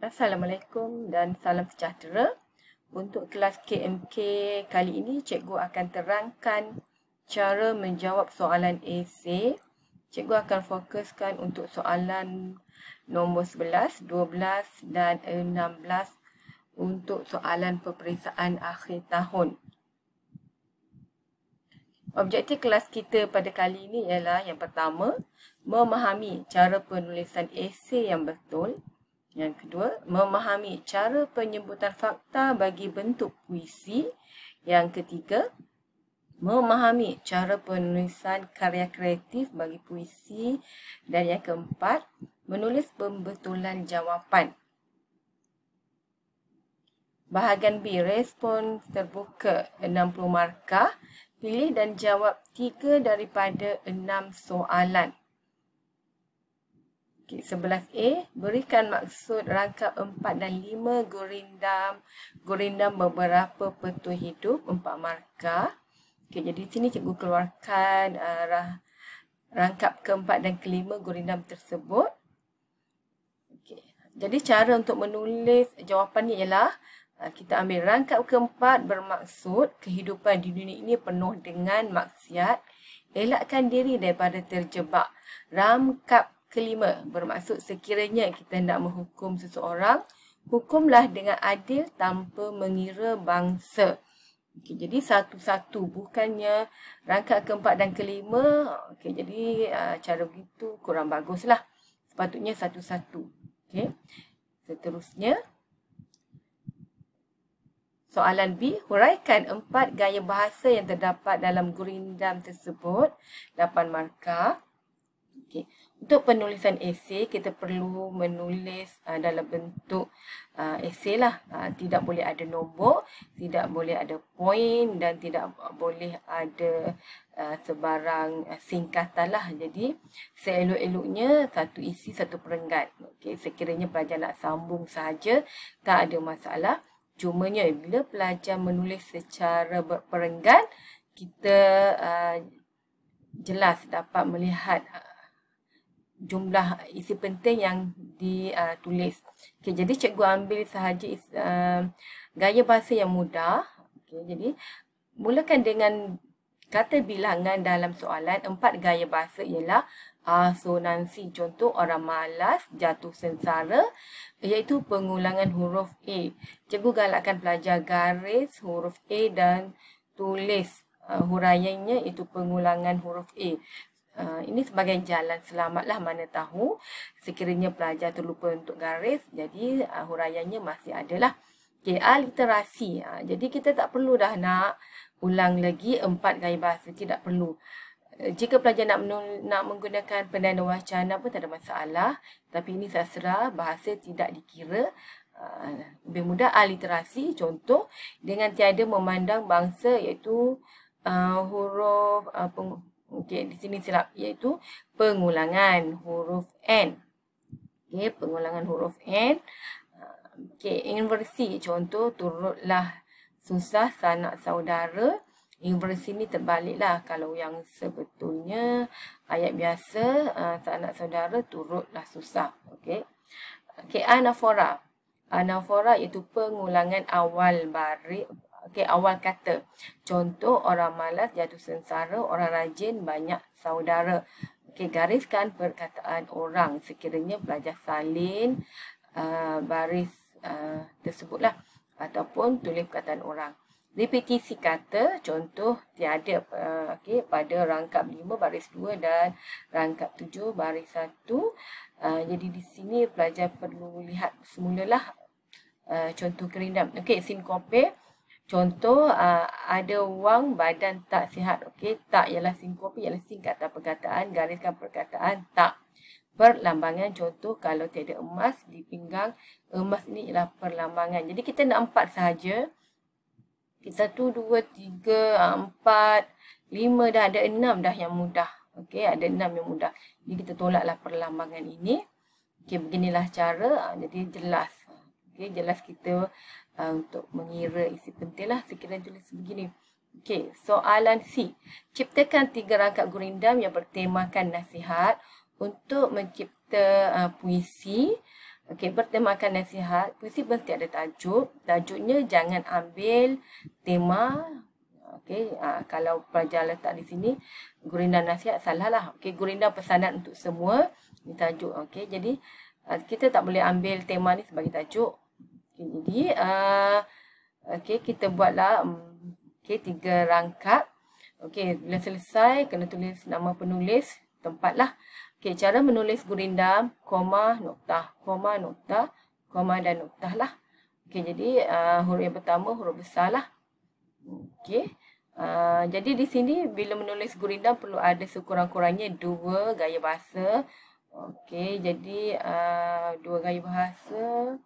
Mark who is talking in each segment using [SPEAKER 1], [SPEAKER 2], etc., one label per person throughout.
[SPEAKER 1] Assalamualaikum dan salam sejahtera. Untuk kelas KMK kali ini, cikgu akan terangkan cara menjawab soalan esei. Cikgu akan fokuskan untuk soalan nombor 11, 12 dan 16 untuk soalan peperiksaan akhir tahun. Objektif kelas kita pada kali ini ialah yang pertama, memahami cara penulisan esei yang betul. Yang kedua, memahami cara penyebutan fakta bagi bentuk puisi. Yang ketiga, memahami cara penulisan karya kreatif bagi puisi. Dan yang keempat, menulis pembetulan jawapan. Bahagian B, respon terbuka 60 markah. Pilih dan jawab 3 daripada 6 soalan. 11A, berikan maksud rangkap 4 dan 5 gurindam beberapa petua hidup 4 markah. Jadi di sini cikgu keluarkan rangkap keempat dan kelima gurindam tersebut. Jadi cara untuk menulis jawapan ni ialah kita ambil rangkap keempat bermaksud kehidupan di dunia ini penuh dengan maksiat. Elakkan diri daripada terjebak. Rangkap kelima bermaksud sekiranya kita hendak menghukum seseorang, hukumlah dengan adil tanpa mengira bangsa. Jadi satu-satu, bukannya rangkap keempat dan kelima. Jadi cara begitu kurang baguslah. Sepatutnya satu-satu. Seterusnya, soalan B, huraikan 4 gaya bahasa yang terdapat dalam gurindam tersebut. 8 markah. Untuk penulisan esei, kita perlu menulis dalam bentuk esei lah. Tidak boleh ada nombor, tidak boleh ada poin dan tidak boleh ada sebarang singkatan lah. Jadi, seelok-eloknya satu isi, satu perenggan. Sekiranya pelajar nak sambung sahaja, tak ada masalah. Cumanya bila pelajar menulis secara berperenggan, kita jelas dapat melihat jumlah isi penting yang ditulis. Jadi cikgu ambil sahaja gaya bahasa yang mudah. Jadi mulakan dengan kata bilangan dalam soalan. 4 gaya bahasa ialah asonansi. Contoh, orang malas, jatuh sengsara, iaitu pengulangan huruf A. Cikgu galakkan pelajar garis huruf A dan tulis huraiannya itu pengulangan huruf A. Ini sebagai jalan selamatlah, mana tahu sekiranya pelajar terlupa untuk garis, jadi huraiannya masih adalah. A, literasi. Jadi kita tak perlu dah nak ulang lagi 4 gaya bahasa, tidak perlu. Jika pelajar nak menggunakan pendana wacana pun tak ada masalah, tapi ini sastra, bahasa tidak dikira. Lebih mudah literasi. Contoh, dengan tiada memandang bangsa, iaitu huruf di sini silap, iaitu pengulangan huruf N. Pengulangan huruf N. Inversi. Contoh, turutlah susah sanak saudara. Inversi ni terbaliklah. Kalau yang sebetulnya ayat biasa, sanak saudara turutlah susah. Anafora. Anafora iaitu pengulangan awal baris. Awal kata. Contoh, orang malas jatuh sengsara, orang rajin banyak saudara. Gariskan perkataan orang. Sekiranya pelajar salin baris tersebutlah. Ataupun tulis perkataan orang. Repetisi kata. Contoh, tiada pada rangkap 5 baris 2 dan rangkap 7 baris 1. Jadi di sini pelajar perlu lihat semulalah contoh gerindam. Sinkope. Contoh, ada wang badan tak sihat. Tak ialah sinkope, ialah singkatan perkataan. Gariskan perkataan tak. Perlambangan. Contoh, kalau tiada emas di pinggang, emas ini ialah perlambangan. Jadi kita nak 4 sahaja. 1, 2, 3, 4, 5 dah, ada 6 dah yang mudah. Ada 6 yang mudah. Jadi kita tolaklah perlambangan ini. Beginilah cara. Jadi jelas. Jelas kita untuk mengira isi penting lah sekiranya tulis begini. Soalan C. Ciptakan 3 rangkap gurindam yang bertemakan nasihat. Untuk mencipta puisi, Okey, bertemakan nasihat, puisi mesti ada tajuk. Tajuknya jangan ambil tema. Okey, kalau pelajar letak di sini gurinda nasihat, salah lah. Okey, gurinda pesanan untuk semua. Ini tajuk. Okey, jadi kita tak boleh ambil tema ni sebagai tajuk. Okey, jadi okey, kita buatlah okey 3 rangkap. Okey, bila selesai kena tulis nama penulis, tempat lah. Okey, cara menulis gurinda, koma, noktah, dan noktah lah. Okey, jadi huruf yang pertama huruf besar lah. Okey. Jadi di sini bila menulis gurinda perlu ada sekurang-kurangnya 2 gaya bahasa. Okey, jadi 2 gaya bahasa.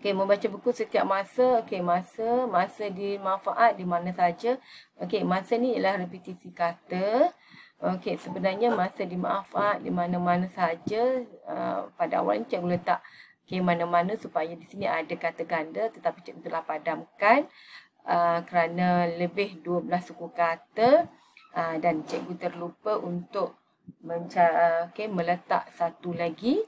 [SPEAKER 1] Okey, membaca buku setiap masa. Okey, masa dimanfaat di mana saja. Okey, masa ni ialah repetisi kata. Okey, sebenarnya masa dimanfaat di mana-mana saja. Pada awalnya cikgu letak okey mana-mana supaya di sini ada kata ganda, tetapi cikgu telah padamkan kerana lebih 12 suku kata dan cikgu terlupa untuk meletak satu lagi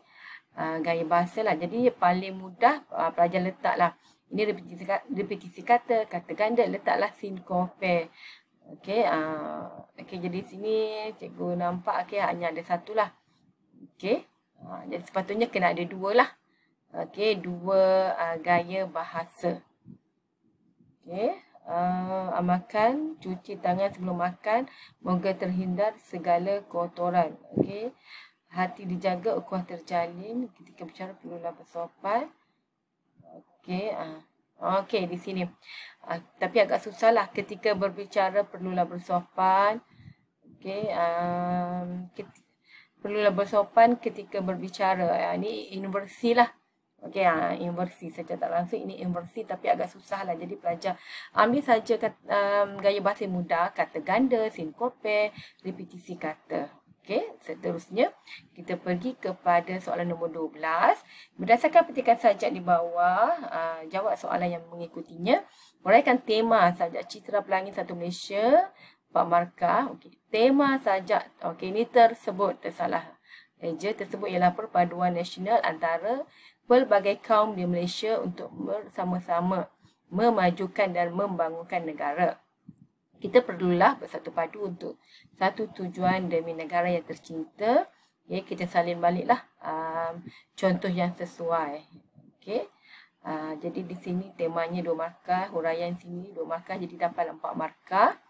[SPEAKER 1] gaya bahasa lah. Jadi paling mudah pelajar letaklah. Ini repetisi kata, kata ganda, letaklah sinkope. Okey, okey, jadi sini cikgu nampak okey hanya ada satu lah. Okey, jadi sepatutnya kena ada 2 lah. Okey, 2 gaya bahasa. Okey, amalkan cuci tangan sebelum makan, moga terhindar segala kotoran. Okey, hati dijaga, ukhuwah terjalin, ketika berbicara perlulah bersopan. Okey, okey di sini. Tapi agak susah lah, ketika berbicara perlulah bersopan. Okey, perlulah bersopan ketika berbicara. Ini inversi lah. Okey, inversi saja tak langsung, ini inversi tapi agak susah lah. Jadi pelajar ambil saja gaya bahasa mudah, kata ganda, sinkope, repetisi kata. Okey, seterusnya kita pergi kepada soalan nombor 12. Berdasarkan petikan sajak di bawah, jawab soalan yang mengikutinya. Uraikan tema sajak Citra Pelangi 1 Malaysia, 4 markah. Okey, tema sajak ini tersalah. Eja tersebut ialah perpaduan nasional antara pelbagai kaum di Malaysia untuk bersama-sama memajukan dan membangunkan negara. Kita perlulah bersatu padu untuk satu tujuan demi negara yang tercinta. Okay, kita salin baliklah contoh yang sesuai. Okay. Jadi di sini temanya 2 markah, huraian sini 2 markah, jadi dapat 4 markah.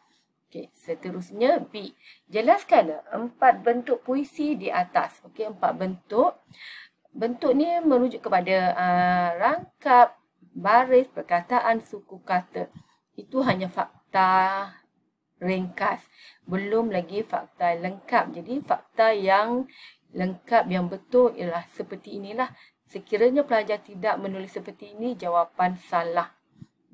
[SPEAKER 1] Okay, seterusnya B. Jelaskan 4 bentuk puisi di atas. Okay, 4 bentuk. Bentuk ni merujuk kepada rangkap, baris, perkataan, suku kata. Itu hanya fakta ringkas. Belum lagi fakta lengkap. Jadi fakta yang lengkap, yang betul ialah seperti inilah. Sekiranya pelajar tidak menulis seperti ini, jawapan salah.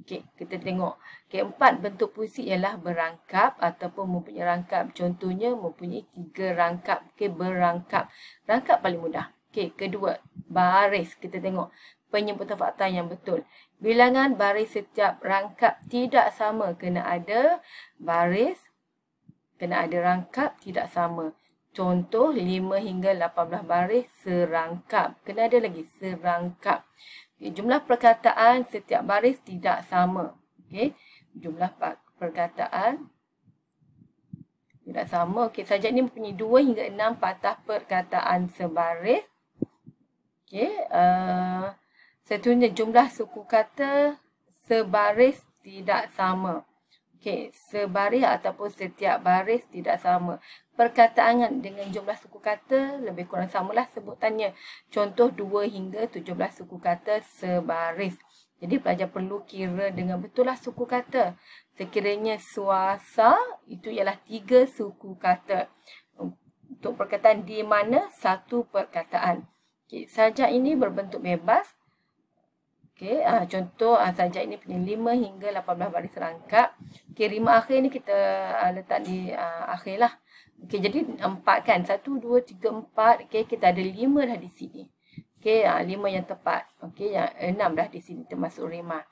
[SPEAKER 1] Okey, kita tengok. Okey, 4 bentuk puisi ialah berangkap ataupun mempunyai rangkap. Contohnya mempunyai 3 rangkap. Okey, berangkap. Rangkap paling mudah. Okey, kedua, baris. Kita tengok penyebutan fakta yang betul. Bilangan baris setiap rangkap tidak sama. Kena ada baris, kena ada rangkap tidak sama. Contoh 5 hingga 18 baris serangkap. Kena ada lagi serangkap. Okay, jumlah perkataan setiap baris tidak sama. Okey, jumlah perkataan tidak sama. Okey, sajak ini mempunyai 2 hingga 6 patah perkataan sebaris. Okey, seterusnya jumlah suku kata sebaris tidak sama. Okey, sebaris ataupun setiap baris tidak sama. Perkataan dengan jumlah suku kata lebih kurang samalah sebutannya. Contoh 2 hingga 17 suku kata sebaris. Jadi pelajar perlu kira dengan betul lah suku kata. Sekiranya suasa itu ialah 3 suku kata. Untuk perkataan di mana 1 perkataan. Okay, sajak ini berbentuk bebas. Okay, contoh sajak ini punya 5 hingga 18 baris rangkap. Okay, rima akhir ni kita letak di akhir lah. Okay, jadi 4 kan. 1, 2, 3, 4. Okay, kita ada 5 dah di sini. Okay, 5 yang tepat. Okay, yang 6 dah di sini termasuk rima.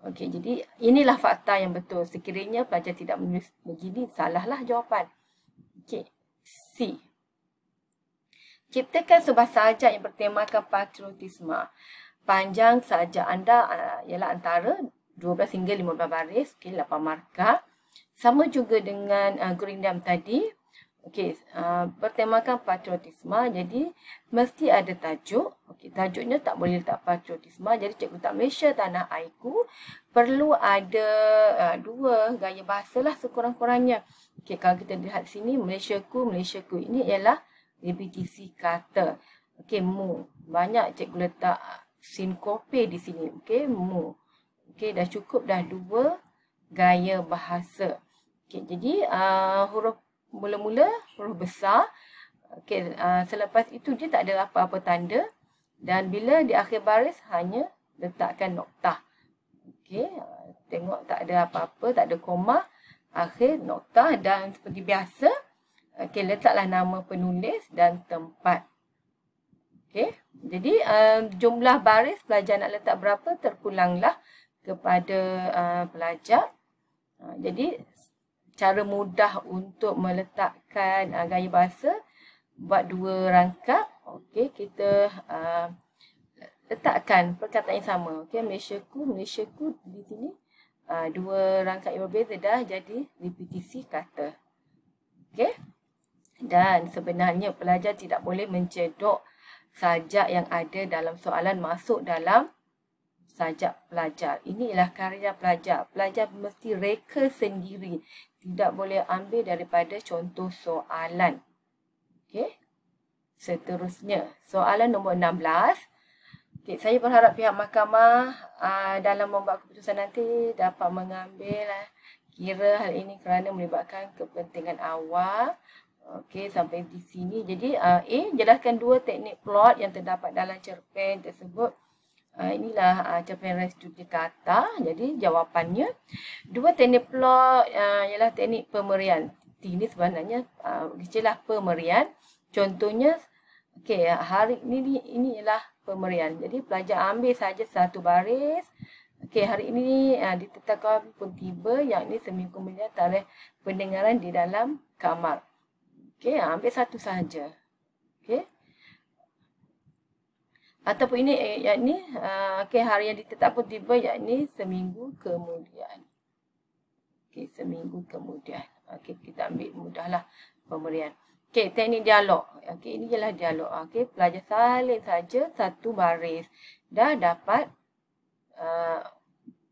[SPEAKER 1] Okay, jadi inilah fakta yang betul. Sekiranya pelajar tidak menulis begini, salahlah jawapan. Okay, C. Ciptakan sebuah sajak yang bertemakan patriotisme. Panjang sajak anda ialah antara 12 hingga 15 baris, okey, 8 markah. Sama juga dengan gurindam tadi. Okey, bertemakan patriotisme, jadi mesti ada tajuk. Okey, tajuknya tak boleh letak patriotisme. Jadi Cikgu Tak Malaysia Tanah Airku perlu ada dua gaya bahasa lah sekurang-kurangnya. Okey, kalau kita lihat sini, Malaysiaku, Malaysiaku, ini ialah repetisi kata. Okey, mu. Banyak cikgu letak sinkope di sini. Okey, mu. Okey, dah cukup dah dua gaya bahasa. Okey, jadi huruf mula-mula huruf besar. Okey, selepas itu dia tak ada apa-apa tanda, dan bila di akhir baris hanya letakkan noktah. Okey, tengok tak ada apa-apa, tak ada koma, akhir noktah, dan seperti biasa, okey, letaklah nama penulis dan tempat. Okey, jadi jumlah baris pelajar nak letak berapa terpulanglah kepada pelajar. Jadi cara mudah untuk meletakkan gaya bahasa, buat dua rangkap. Okey, kita letakkan perkataan yang sama. Okey, Malaysiaku, Malaysiaku di sini dua rangkap yang berbeza, dah jadi repetisi kata. Okey. Dan sebenarnya pelajar tidak boleh mencedok sajak yang ada dalam soalan masuk dalam sajak pelajar. Ini ialah karya pelajar. Pelajar mesti reka sendiri. Tidak boleh ambil daripada contoh soalan. Okey. Seterusnya, soalan nombor 16. Okay, saya berharap pihak mahkamah dalam membuat keputusan nanti dapat mengambil kira hal ini kerana melibatkan kepentingan awam. Okey, sampai di sini. Jadi A, jelaskan dua teknik plot yang terdapat dalam cerpen tersebut. Inilah cerpen studi kata. Jadi jawapannya, dua teknik plot ialah teknik pemerian. Ini sebenarnya istilah pemerian. Contohnya, okey, hari ini ialah pemerian. Jadi pelajar ambil saja satu baris. Okey, hari ini ditetapkan pun tiba, yang ini seminggu kemudian tarikh pendengaran di dalam kamar. Okey, ambil satu sahaja. Okey. Ataupun ini, yakni, okey, hari yang ditetapkan tiba, yakni seminggu kemudian. Okey, seminggu kemudian. Okey, kita ambil mudahlah pemberian. Okey, teknik dialog. Okey, ini ialah dialog. Okey, pelajar salin saja satu baris. Dah dapat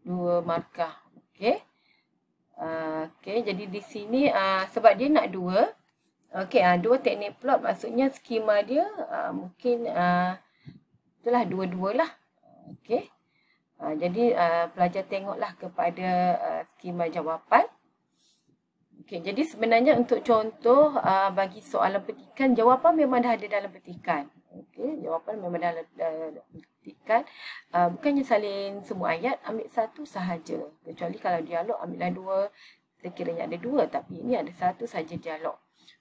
[SPEAKER 1] 2 markah. Okey. Okey, jadi di sini sebab dia nak 2. Okey, dua teknik plot, maksudnya skema dia mungkin itulah dua-dua lah. Okey. Jadi pelajar tengoklah kepada skema jawapan. Okey, jadi sebenarnya untuk contoh bagi soalan petikan, jawapan memang dah ada dalam petikan. Okey, jawapan memang dah ada dalam petikan. Bukannya salin semua ayat, ambil satu sahaja. Kecuali kalau dialog, ambillah 2. Sekiranya ada 2, tapi ini ada satu sahaja dialog.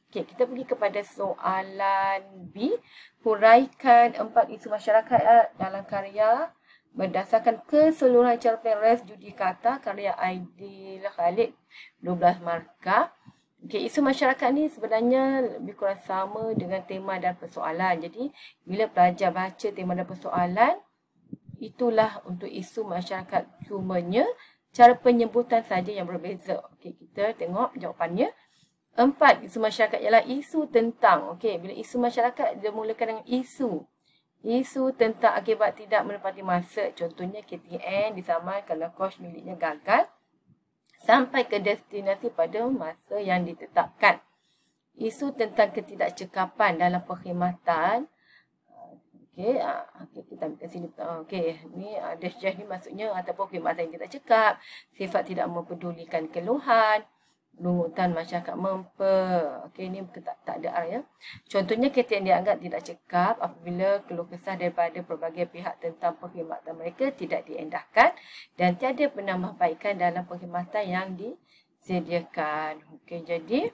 [SPEAKER 1] Okey, kita pergi kepada soalan B. Huraikan 4 isu masyarakat dalam karya berdasarkan keseluruhan cerpen res judi kata karya Aidil Khalid, 12 markah. Okey, isu masyarakat ni sebenarnya lebih kurang sama dengan tema dan persoalan. Jadi, bila pelajar baca tema dan persoalan, itulah untuk isu masyarakat. Cumanya, cara penyebutan saja yang berbeza. Okey, kita tengok jawapannya. 4 isu masyarakat ialah isu tentang. Okey, bila isu masyarakat dia mulakan dengan isu. Isu tentang akibat tidak menepati masa. Contohnya KTN disamai kerana kos miliknya gagal sampai ke destinasi pada masa yang ditetapkan. Isu tentang ketidakcekapan dalam perkhidmatan. Okey, kita ambil sini. Okey, ni desjah ni maksudnya ataupun perkhidmatan yang tidak cekap, sifat tidak mempedulikan keluhan, rungutan masyarakat okey, ni tak ada R ya. Contohnya KTN dianggap tidak cekap apabila keluh kesah daripada pelbagai pihak tentang perkhidmatan mereka tidak diendahkan dan tiada penambahbaikan dalam perkhidmatan yang disediakan. Okey, jadi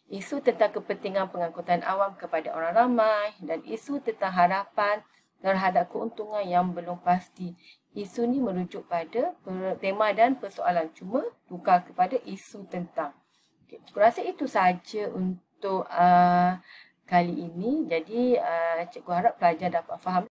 [SPEAKER 1] isu tentang kepentingan pengangkutan awam kepada orang ramai dan isu tentang harapan terhadap keuntungan yang belum pasti. Isu ni merujuk pada tema dan persoalan, cuma tukar kepada isu tentang. Okay, aku rasa itu saja untuk kali ini. Jadi cikgu harap pelajar dapat faham